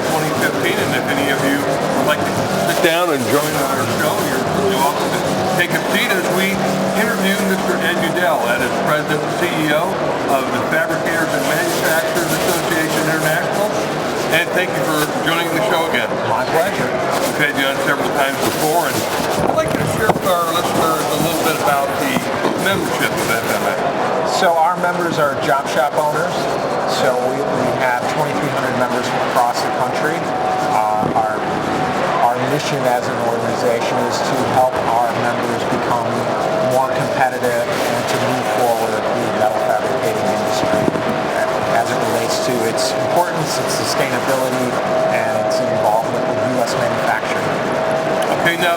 2015, and if any of you would like to sit down and join our show, you're welcome to take a seat as we interview Mr. Youdell, that is President and CEO of the Fabricators and Manufacturers Association International. And thank you for joining the show again. My pleasure. We've had you on several times before, and I'd like to share with our listeners a little bit about the membership of FMA. So our members are job shop owners. So we have 2,300 members from across the country. Our mission as an organization is to help our members become more competitive and to move forward the metal fabricating industry as it relates to its importance, its sustainability, and its involvement with U.S. manufacturing. Okay, now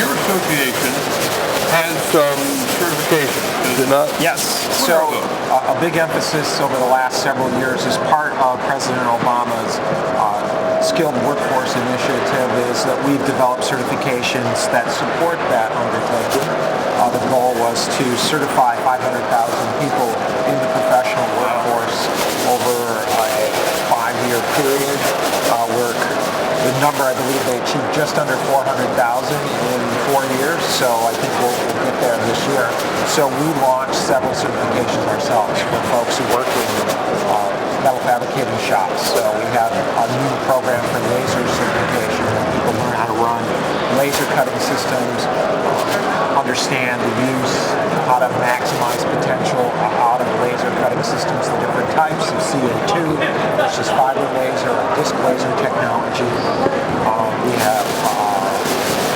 your association has some certifications, does it not? Yes. So a big emphasis over the last several years as part of President Obama's skilled workforce initiative is that we've developed certifications that support that undertaking. The goal was to certify 500,000 people in the professional workforce over a 5-year period. The number, I believe they achieved just under 400,000 in 4 years, so I think we'll get there this year. So we launched several certifications ourselves for folks who work in metal fabricating shops. So we have a new program for laser certification where people learn how to run laser cutting systems, understand the use, how to maximize potential out of laser cutting systems, the different types of CO2 versus fiber laser or disc laser technology. We have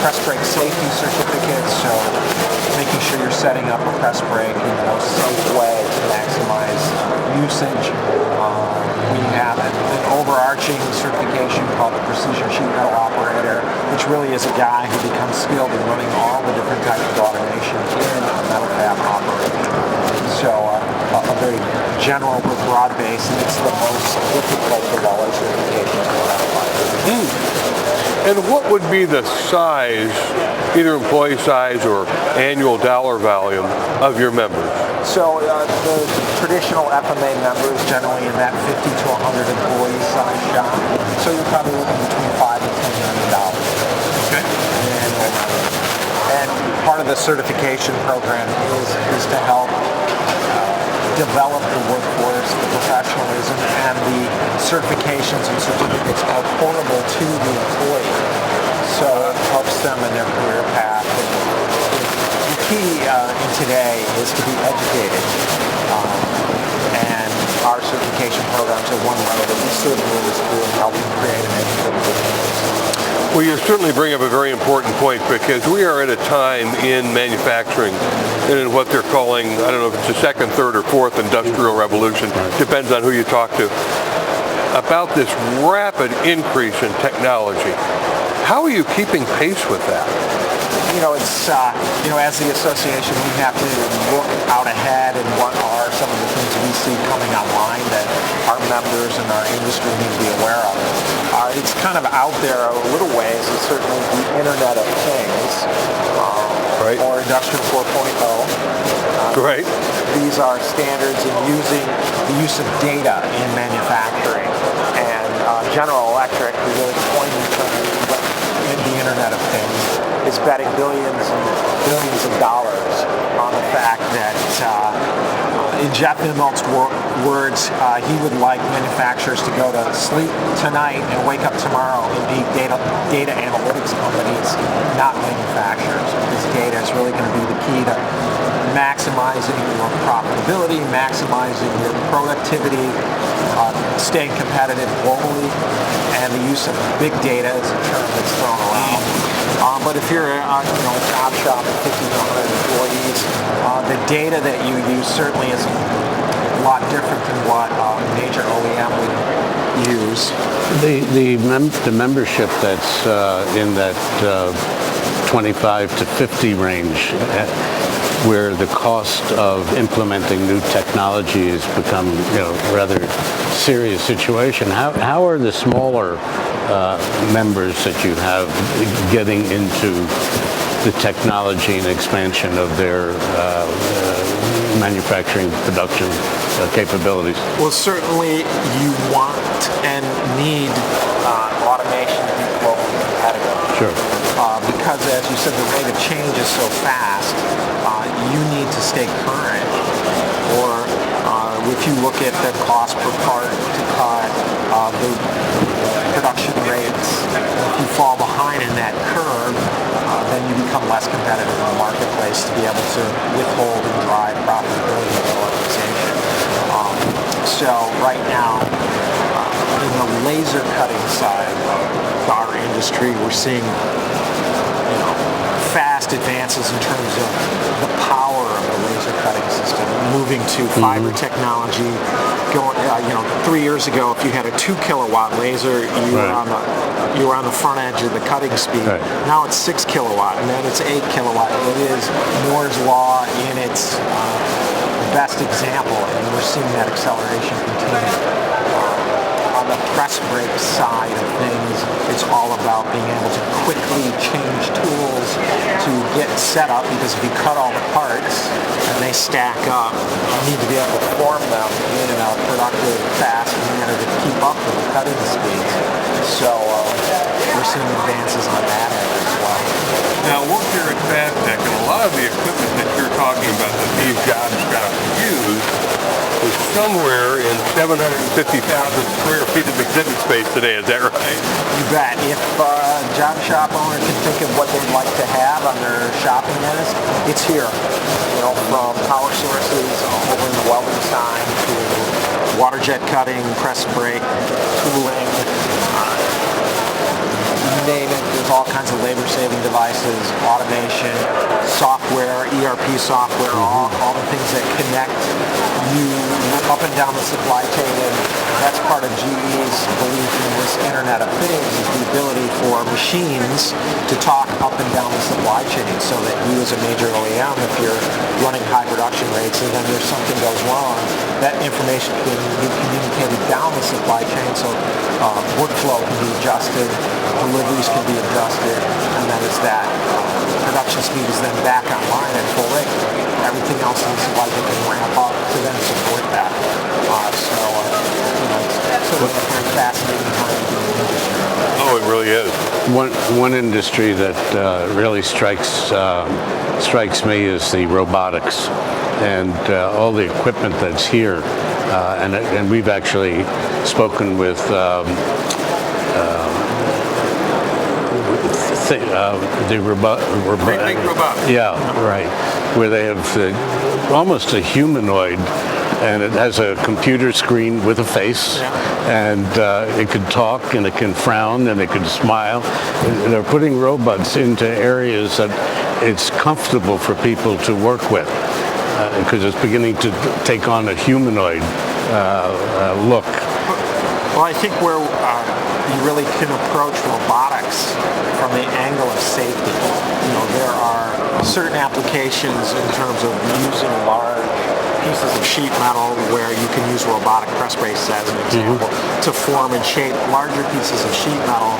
press brake safety certificates, so making sure you're setting up a press brake in the most safe way to maximize usage. We have an overarching certification called the Precision Sheet Metal Operator, which really is a guy who becomes skilled in running all the different types of automation in a metal fab operation. So a very general but broad base, and it's the most difficult of all our certifications for metal fibers. And what would be the size, either employee size or annual dollar volume of your members? So the traditional FMA members generally in that 50 to 100 employee size shop. So you're probably looking between $5 and $10 million. Okay. And part of the certification program is to help develop the workforce, the professionalism, and the certifications and certificates are portable to the employee. So it helps them in their career path. The key in today is to be educated. And our certification programs are one way that we serve the industry and help them create an educated workforce. Well, you certainly bring up a very important point because we are at a time in manufacturing and in what they're calling, I don't know if it's the second, third, or fourth industrial revolution, depends on who you talk to, about this rapid increase in technology. How are you keeping pace with that? It's, as the association, we have to look out ahead and what are some of the things we see coming online that our members and our industry need to be aware of. It's kind of out there a little ways. It's certainly the Internet of Things, right, or Industrial 4.0. Right. These are standards in using the use of data in manufacturing. And General Electric, who really coined the term in the Internet of Things, is betting billions and billions of dollars on the fact that, in Jeff Immelt's words, he would like manufacturers to go to sleep tonight and wake up tomorrow and be data analytics companies, not manufacturers. Because data is really going to be the key to maximizing your profitability, maximizing your productivity, staying competitive globally, and the use of big data is a term that's thrown around. But if you're a job shop with 50 to 100 employees, the data that you use certainly is a lot different than what a major OEM would use. The membership that's in that 25 to 50 range, where the cost of implementing new technology has become a rather serious situation. How are the smaller members that you have getting into the technology and expansion of their manufacturing production capabilities. Well, certainly you want and need automation to be globally competitive. Sure. Because, as you said, the rate of change is so fast, you need to stay current. Or if you look at the cost per part to cut, the production rates, if you fall behind in that curve, then you become less competitive in the marketplace to be able to withhold and drive profitability of the organization. So right now, in the laser cutting side of our industry, we're seeing fast advances in terms of the power of the laser cutting system, moving to fiber technology. Going, 3 years ago, if you had a 2 kilowatt laser, you were on the front edge of the cutting speed. Right. Now it's 6 kilowatt, and then it's 8 kilowatt. It is Moore's law in its best example, and we're seeing that acceleration continue. On the press brake side of things, it's all about being able to quickly change tools to get set up, because if you cut all the parts and they stack up, you need to be able to form them in a productive, fast manner to keep up with the cutting speeds. So we're seeing advances on that end as well. Now, work here at FABTECH, and a lot of the equipment that you're talking about that these jobs use is somewhere in 750,000 square feet of exhibit space today. Is that right? You bet. If a job shop owner can think of what they'd like to have on their shopping list, it's here. From power sources over in the welding side to water jet cutting, press brake, tooling, you name it. There's all kinds of labor-saving devices, automation, software, ERP software, all the things that connect you up and down the supply chain. And that's part of GE's belief in this Internet of Things, is the ability for machines to talk up and down the supply chain, so that you as a major OEM, if you're running high production rates and then there's something goes wrong, that information can be communicated down the supply chain, so workflow can be adjusted, deliveries can be adjusted, and then as that production speed is then back online at full rate, everything else in the supply chain can ramp up to then support that. It's sort of a very fascinating time in the industry. Oh, it really is. One industry that really strikes me is the robotics, and all the equipment that's here. And we've actually spoken with the robot. Yeah, right. Where they have almost a humanoid, and it has a computer screen with a face, and it can talk, and it can frown, and it can smile. They're putting robots into areas that it's comfortable for people to work with, because it's beginning to take on a humanoid look. Well, I think where you really can approach robotics from the angle of safety. There are certain applications in terms of using large pieces of sheet metal where you can use robotic press brakes, as an example, to form and shape larger pieces of sheet metal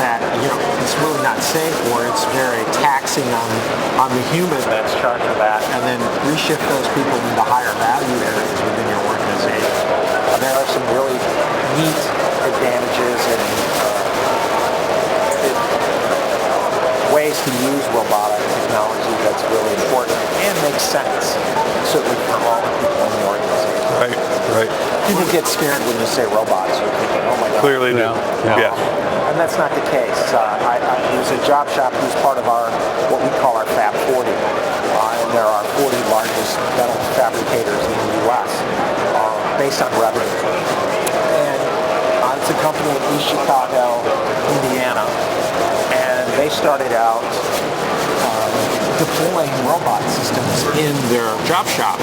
that it's really not safe, or it's very taxing on the human that's charged for that, and then reshift those people into higher value areas within your organization. There are some really neat advantages and ways to use robotic technology that's really important and makes sense, certainly for all the people in the organization. Right. People get scared when you say robots. You're thinking, oh my God. Clearly do. Yeah. And that's not the case. I was a job shop who's part of what we call our FAB40. And there are 40 largest metal fabricators in the U.S. Based on revenue. And it's a company in East Chicago, Indiana. And they started out deploying robot systems in their job shop.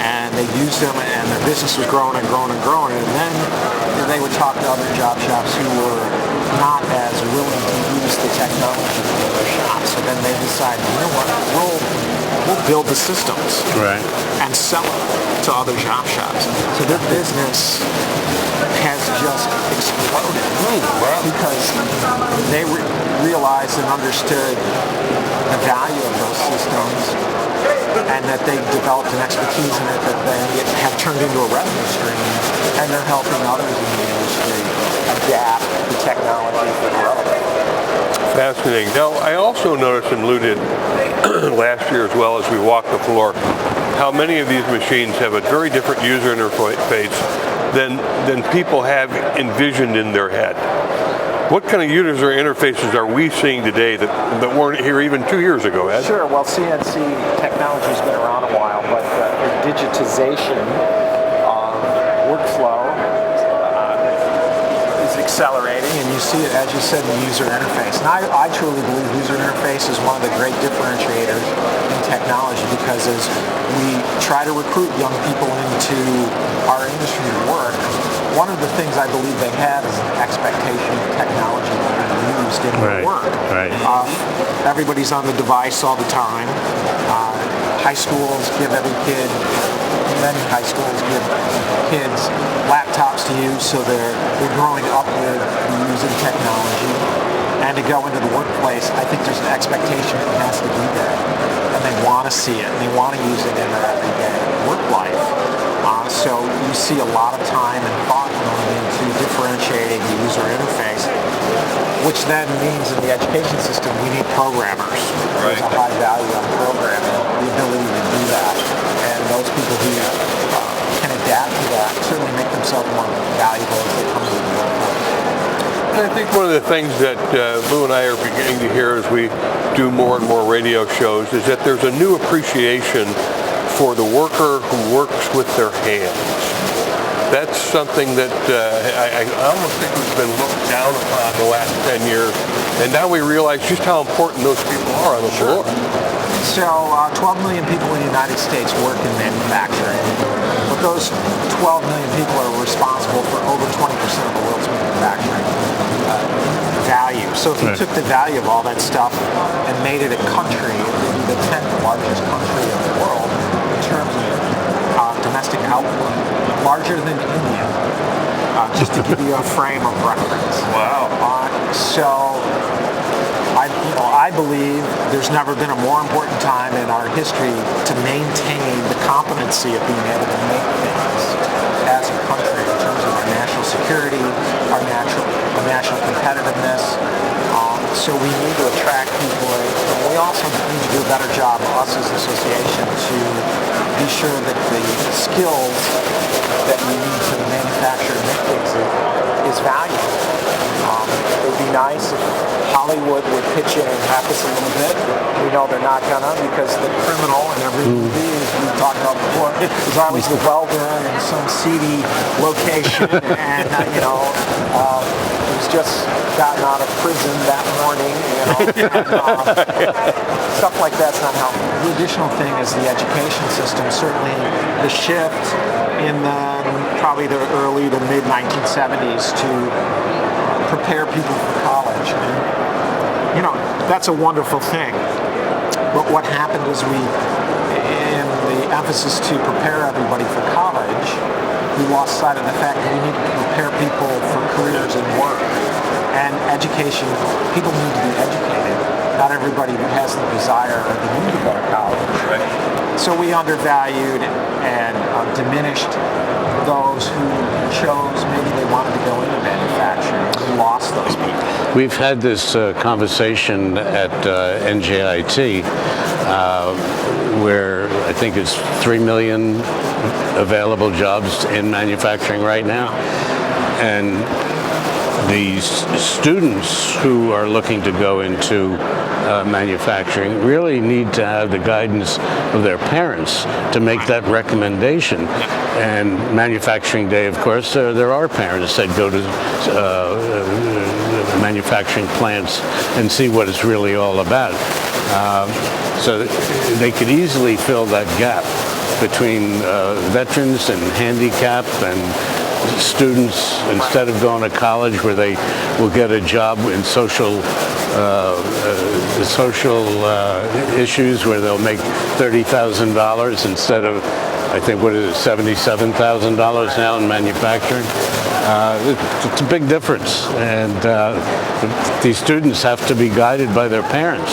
And they used them, and their business was growing and growing and growing. And then they would talk to other job shops who were not as willing to use the technology in their shop. So then they decided, we'll build the systems and sell them to other job shops. So their business has just exploded because they realized and understood the value of those systems and that they've developed an expertise in it that they have turned into a revenue stream, and they're helping others in the industry adapt the technology for growth. Fascinating. Now, I also noticed, and Lou did last year as well as we walked the floor, how many of these machines have a very different user interface than people have envisioned in their head. What kind of user interfaces are we seeing today that weren't here even 2 years ago, Ed? Sure. Well, CNC technology has been around a while, but the digitization of workflow is accelerating, and you see it, as you said, in the user interface. And I truly believe user interface is one of the great differentiators in technology, because as we try to recruit young people into our industry to work, one of the things I believe they have is an expectation of technology to be used in their work. Right. Everybody's on the device all the time. High schools give every kid, many high schools give kids laptops to use, so they're growing up with using technology. And to go into the workplace, I think there's an expectation it has to be there. And they want to see it, and they want to use it in their everyday work life. So you see a lot of time and thought going into differentiating the user interface, which then means in the education system we need programmers. Right. There's a high value on programming, the ability to do that. And those people who can adapt to that certainly make themselves more valuable as they come to the workforce. And I think one of the things that Lou and I are beginning to hear as we do more and more radio shows is that there's a new appreciation for the worker who works with their hands. That's something that I almost think has been looked down upon the last 10 years, and now we realize just how important those people are on the floor. So 12 million people in the United States work in manufacturing, but those 12 million people are responsible for over 20% of the world's manufacturing value. So if you took the value of all that stuff and made it a country, it would be the 10th largest country in the world in terms of domestic output, larger than India, just to give you a frame of reference. Wow. So I believe there's never been a more important time in our history to maintain the competency of being able to make things as a country in terms of our national security, our national competitiveness. So we need to attract people, and we also need to do a better job, us as an association, to be sure that the skills that we need to manufacture and make things is valuable. It would be nice if Hollywood would pitch in and help us a little bit. We know they're not gonna, because the criminal in every movie, as we talked about before, is always the welder in some seedy location, and he's just gotten out of prison that morning. Stuff like that's not helpful. The additional thing is the education system. Certainly, the shift in probably the early to mid 1970s to prepare people for college. And, that's a wonderful thing. But what happened is in the emphasis to prepare everybody for college, we lost sight of the fact that we need to prepare people for careers and work. And education, people need to be educated. Not everybody has the desire or the need to go to college. Right. So we undervalued and diminished those who chose, maybe they wanted to go into manufacturing. We lost those people. We've had this conversation at NJIT where I think it's 3 million available jobs in manufacturing right now. And these students who are looking to go into manufacturing really need to have the guidance of their parents to make that recommendation. And Manufacturing Day, of course, there are parents that go to manufacturing plants and see what it's really all about. So they could easily fill that gap between veterans and handicapped and students, instead of going to college where they will get a job in social issues where they'll make $30,000 instead of, I think, what is it, $77,000 now in manufacturing. It's a big difference, and these students have to be guided by their parents.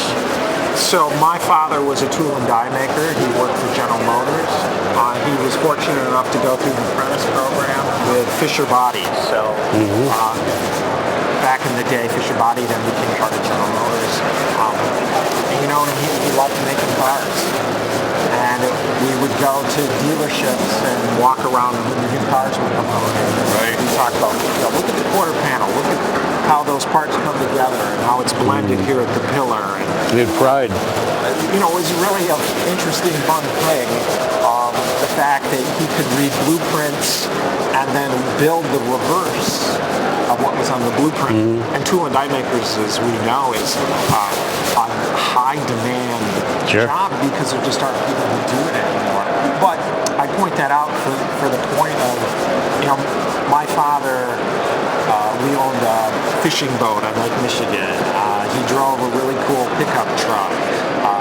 So my father was a tool and die maker. He worked for General Motors. He was fortunate enough to go through the apprentice program with Fisher Body. So back in the day, Fisher Body then became part of General Motors. And he loved making cars. And we would go to dealerships and walk around and new cars would come out. Right. We talked about, look at the quarter panel, look at how those parts come together and how it's blended here at the pillar. And, With pride. it was really an interesting, fun thing. The fact that he could read blueprints and then build the reverse of what was on the blueprint. And tool and die makers, as we know, is a high demand job because there just aren't people who do it anymore. But I point that out for the point of, my father, we owned a fishing boat on Lake Michigan. He drove a really cool pickup truck.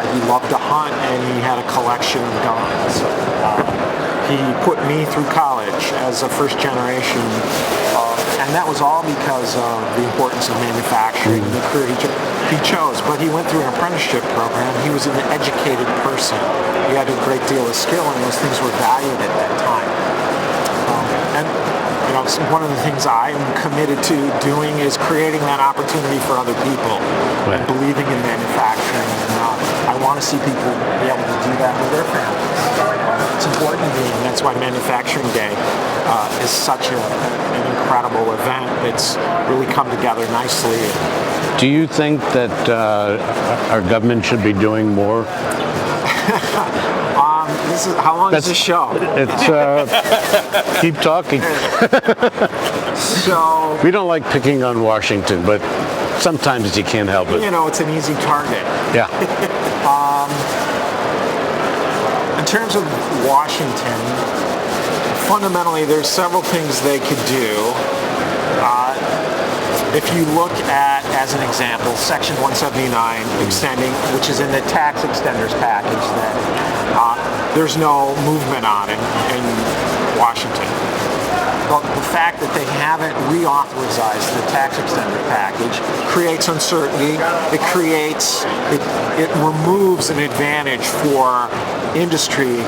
He loved to hunt and he had a collection of guns. He put me through college as a first generation, and that was all because of the importance of manufacturing and the career he chose. But he went through an apprenticeship program. He was an educated person. He had a great deal of skill, and those things were valued at that time. One of the things I'm committed to doing is creating that opportunity for other people, and believing in manufacturing. And I want to see people be able to do that with their families. It's important to me, and that's why Manufacturing Day is such an incredible event. It's really come together nicely. Do you think that our government should be doing more? How long is this show? It's keep talking. So we don't like picking on Washington, but sometimes you can't help it. It's an easy target. Yeah. In terms of Washington, fundamentally, there's several things they could do. If you look at, as an example, Section 179 extending, which is in the tax extenders package, that there's no movement on in Washington. But the fact that they haven't reauthorized the tax extender package creates uncertainty. It removes an advantage for industry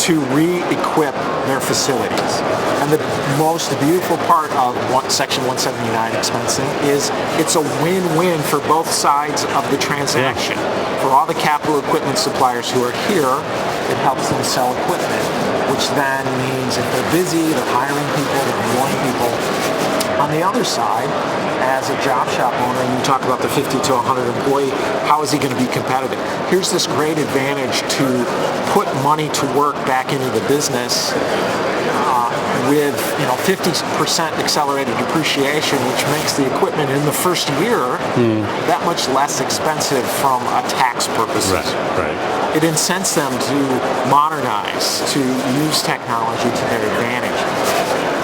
to re-equip their facilities. And the most beautiful part of Section 179 expensing is it's a win-win for both sides of the transaction. For all the capital equipment suppliers who are here, it helps them sell equipment, which then means if they're busy, they're hiring people, they're employing people. On the other side, as a job shop owner, and you talk about the 50 to 100 employee, how is he going to be competitive? Here's this great advantage to put money to work back into the business with 50% accelerated depreciation, which makes the equipment in the first year that much less expensive from a tax purposes. Right. It incents them to modernize, to use technology to their advantage.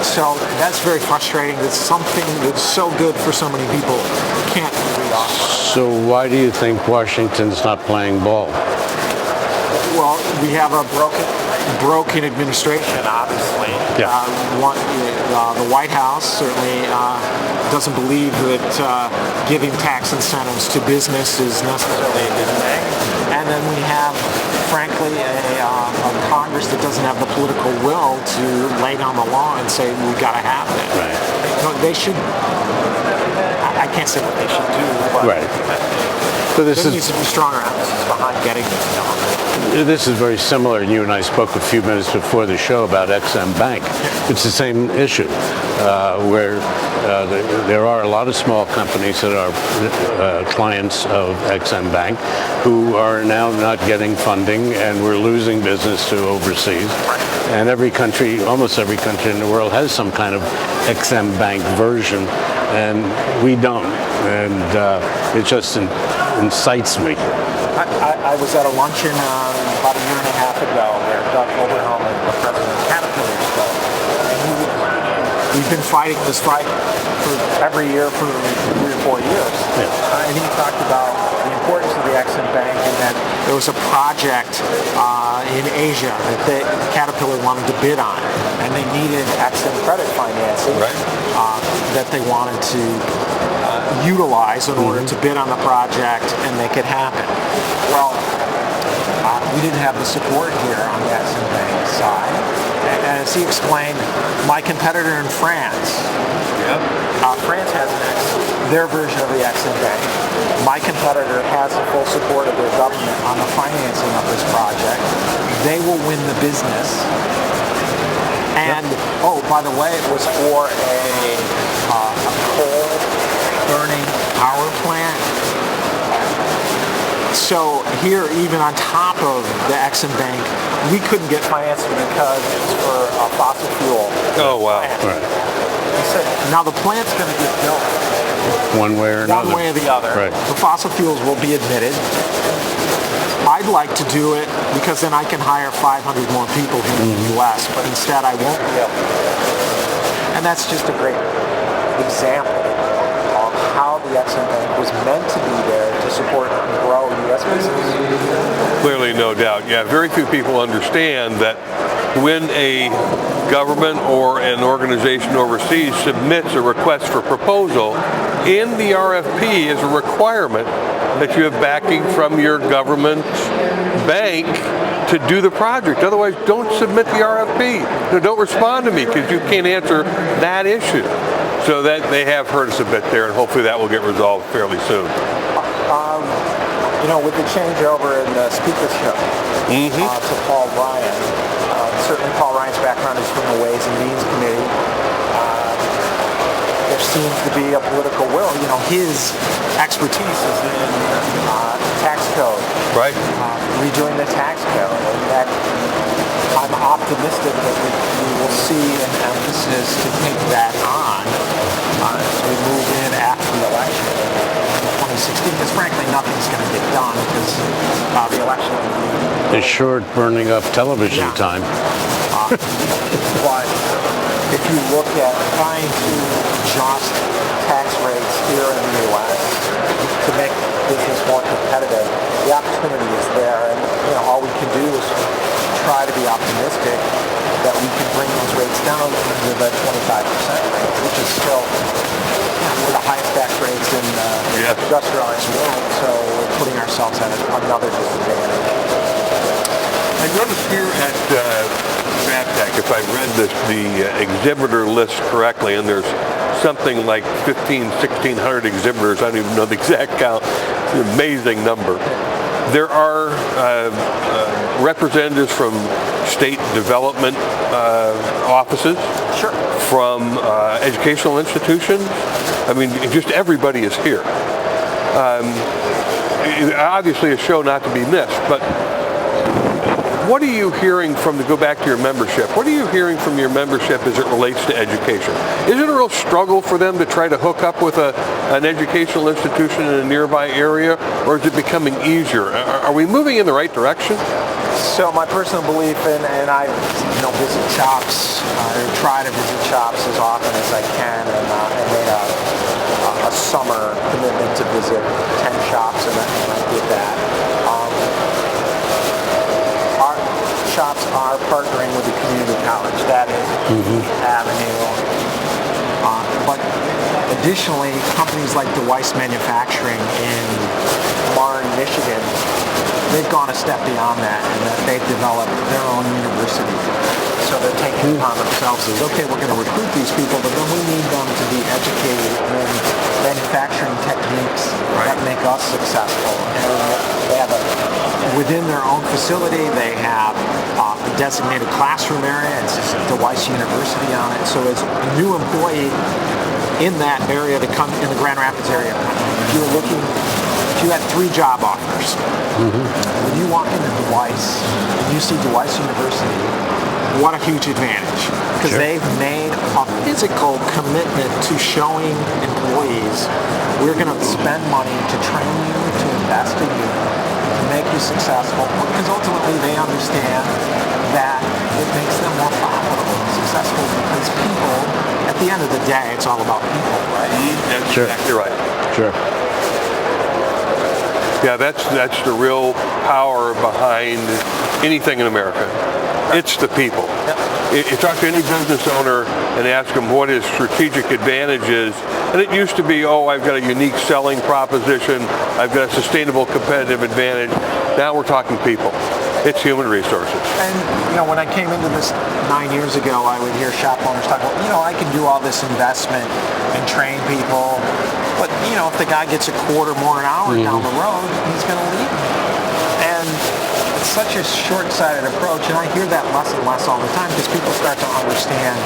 So that's very frustrating. It's something that's so good for so many people can't be offered. So why do you think Washington's not playing ball? Well, we have a broken administration, obviously. Yeah. The White House certainly doesn't believe that giving tax incentives to business is necessarily a good thing. And then we have, frankly, a Congress that doesn't have the political will to lay down the law and say we've got to have it. Right. They should. I can't say what they should do, but So this there needs to be stronger emphasis behind getting this done. This is very similar. You and I spoke a few minutes before the show about Exim Bank. It's the same issue, where there are a lot of small companies that are clients of Exim Bank who are now not getting funding, and we're losing business to overseas. And every country, almost every country in the world, has some kind of Exim Bank version, and we don't. And it just incites me. I was at a luncheon about a year and a half ago where Doug Oberholm, the president of Caterpillar, spoke. And we've been fighting this fight for every year for 3 or 4 years. And he talked about the importance of the Exim Bank and that there was a project in Asia that Caterpillar wanted to bid on. And they needed Exim credit financing that they wanted to utilize in order to bid on the project and make it happen. Well, we didn't have the support here on the Exim Bank side. And as he explained, my competitor in France, France has their version of the Exim Bank. My competitor has the full support of their government on the financing of this project. They will win the business. And, oh, by the way, it was for a coal burning power plant. So here, even on top of the Exim Bank, we couldn't get financing because it's for a fossil fuel. Oh, wow. Right. He said, now the plant's going to get built. One way or another. One way or the other. Right. The fossil fuels will be admitted. I'd like to do it because then I can hire 500 more people here in the U.S., but instead I won't be able to. And that's just a great example of how the Exim Bank was meant to be there to support and grow U.S. business. Clearly, no doubt. Yeah, very few people understand that when a government or an organization overseas submits a request for proposal, in the RFP is a requirement that you have backing from your government bank to do the project. Otherwise, don't submit the RFP. No, don't respond to me because you can't answer that issue. So that they have heard us a bit there, and hopefully that will get resolved fairly soon. You know, with the changeover in the speakership to Paul Ryan, certainly Paul Ryan's background is from the Ways and Means Committee. There seems to be a political will. You know, his expertise is in tax code. Right. Redoing the tax code. And that I'm optimistic that we will see an emphasis to take that on as we move in after the election in 2016. Because frankly, nothing's going to get done because the election It's short burning up television time. But if you look at trying to adjust tax rates here in the U.S. to make business more competitive, the opportunity is there, and you know all we can do is try to be optimistic that we can bring those rates down to the 25% range, which is still one of the highest tax rates in the industrialized world. So we're putting ourselves at another disadvantage. I noticed here at FABTECH, if I read the exhibitor list correctly, and there's something like 1,600 exhibitors. I don't even know the exact count. It's an amazing number. There are representatives from state development offices, from educational institutions. I mean, just everybody is here. Obviously a show not to be missed, but what are you hearing from, to go back to your membership, what are you hearing from your membership as it relates to education? Is it a real struggle for them to try to hook up with an educational institution in a nearby area, or is it becoming easier? Are we moving in the right direction? So my personal belief, and I visit shops, or try to visit shops as often as I can, and made a summer commitment to visit 10 shops, and I did that. Our shops are partnering with the community college. That is the avenue. But additionally, companies like DeWeiss Manufacturing in Marne, Michigan, they've gone a step beyond that, and that they've developed their own university. So they're taking it upon themselves as, okay, we're going to recruit these people, but then we need them to be educated in manufacturing techniques that make us successful. And they have within their own facility, they have a designated classroom area. It's just DeWeiss University on it. So as a new employee in that area to come in the Grand Rapids area, if you had 3 job offers, when you walk into DeWeiss and you see DeWeiss University, what a huge advantage, because they've made a physical commitment to showing employees we're going to spend money to train you, to invest in you, to make you successful, because ultimately they understand that it makes them more profitable and successful, because people, at the end of the day, it's all about people, right? That's exactly right. Sure. Yeah, that's the real power behind anything in America. It's the people. Yep. You talk to any business owner and ask them what his strategic advantage is, and it used to be, oh, I've got a unique selling proposition, I've got a sustainable competitive advantage. Now we're talking people. It's human resources. And, when I came into this 9 years ago, I would hear shop owners talk about, I can do all this investment and train people, but, if the guy gets a quarter more an hour down the road, he's going to leave me. And it's such a short-sighted approach, and I hear that less and less all the time because people start to understand,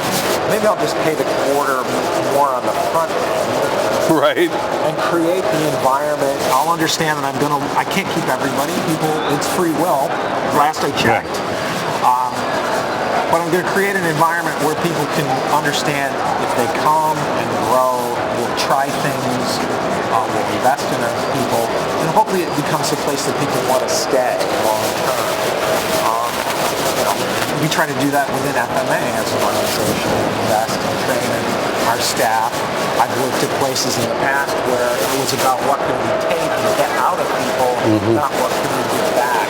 maybe I'll just pay the quarter more on the front end. Right. And create the environment. I'll understand that I can't keep everybody. People, it's free will. Last I checked. But I'm going to create an environment where people can understand if they come and grow, we'll try things, we'll invest in our people, and hopefully it becomes a place that people want to stay long term. We try to do that within FMA as an organization, invest and train our staff. I've worked at places in the past where it was about what can we take and get out of people, not what can we give back.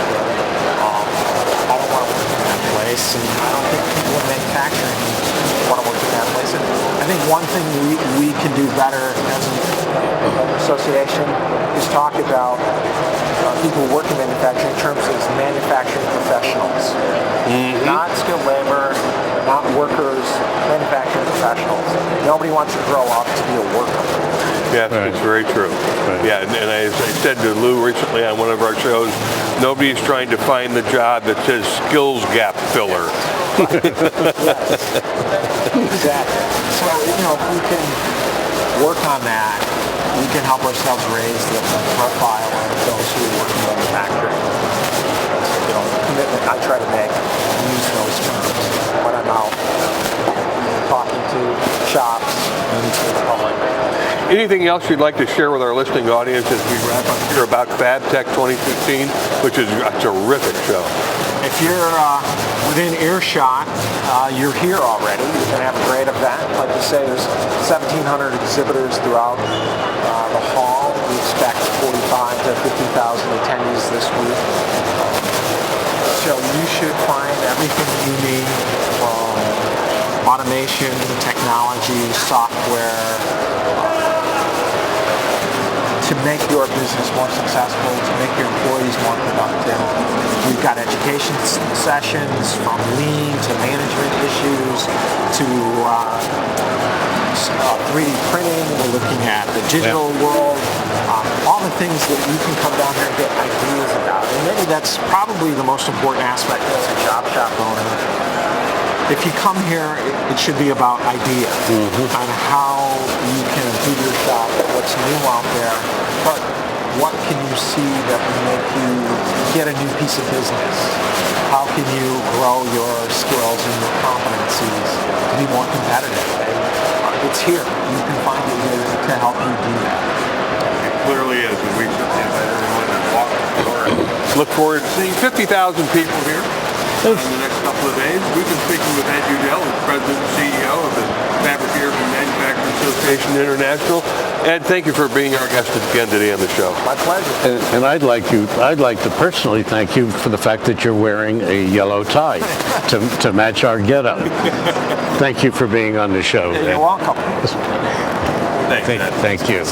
I don't want to work in that place, and I don't think people in manufacturing want to work in that place. And I think one thing we can do better as an association is talk about people who work in manufacturing in terms of manufacturing professionals. Not skilled labor, not workers, manufacturing professionals. Nobody wants to grow up to be a worker. Yes, it's very true. Right. Yeah, and as I said to Lou recently on one of our shows, nobody's trying to find the job that says skills gap filler. Exactly. So, if we can work on that, we can help ourselves raise the profile of those who work in manufacturing. Commitment I try to make, use those terms when I'm out talking to shops and to the public. Anything else you'd like to share with our listening audience as we wrap up here about FABTECH 2015, which is a terrific show? If you're within earshot, you're here already. You're going to have a great event. Like you say, there's 1,700 exhibitors throughout the hall. We expect 45 to 50,000 attendees this week. So you should find everything you need from automation, technology, software, to make your business more successful, to make your employees more productive. We've got education sessions from lean to management issues to 3D printing. We're looking at the digital world, all the things that you can come down here and get ideas about. And maybe that's probably the most important aspect as a job shop owner. If you come here, it should be about ideas on how you can improve your shop, what's new out there, but what can you see that will make you get a new piece of business? How can you grow your skills and your competencies to be more competitive? And it's here. You can find it here to help you do that. It clearly is, and we certainly invite everyone to walk the floor. Look forward to seeing 50,000 people here in the next couple of days. We've been speaking with Ed Youdell, the President and CEO of the Fabricators and Manufacturers Association International. Ed, thank you for being our guest again today on the show. My pleasure. And I'd like to personally thank you for the fact that you're wearing a yellow tie to match our getup. Thank you for being on the show. You're welcome. Thanks, Ed. Thank you.